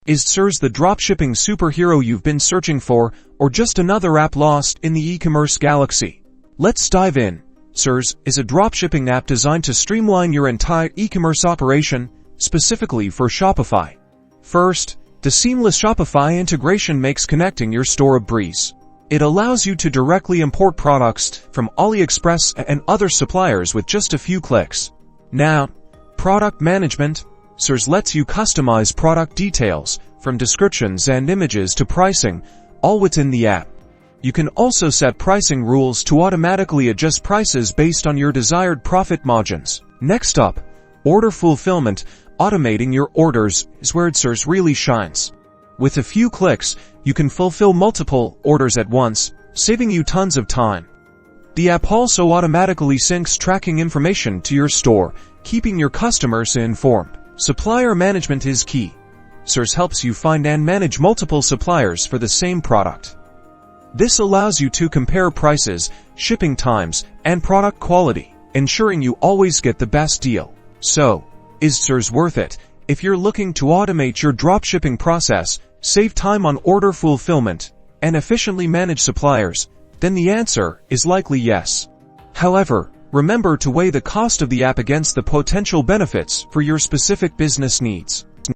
Is Dsers the dropshipping superhero you've been searching for, or just another app lost in the e-commerce galaxy? Let's dive in. Dsers is a dropshipping app designed to streamline your entire e-commerce operation, specifically for Shopify. First, the seamless Shopify integration makes connecting your store a breeze. It allows you to directly import products from AliExpress and other suppliers with just a few clicks. Now, product management. Dsers lets you customize product details, from descriptions and images to pricing, all within the app. You can also set pricing rules to automatically adjust prices based on your desired profit margins. Next up, order fulfillment. Automating your orders is where Dsers really shines. With a few clicks, you can fulfill multiple orders at once, saving you tons of time. The app also automatically syncs tracking information to your store, keeping your customers informed. Supplier management is key. Dsers helps you find and manage multiple suppliers for the same product. This allows you to compare prices, shipping times, and product quality, ensuring you always get the best deal. So, is Dsers worth it? If you're looking to automate your dropshipping process, save time on order fulfillment, and efficiently manage suppliers, then the answer is likely yes. However, remember to weigh the cost of the app against the potential benefits for your specific business needs.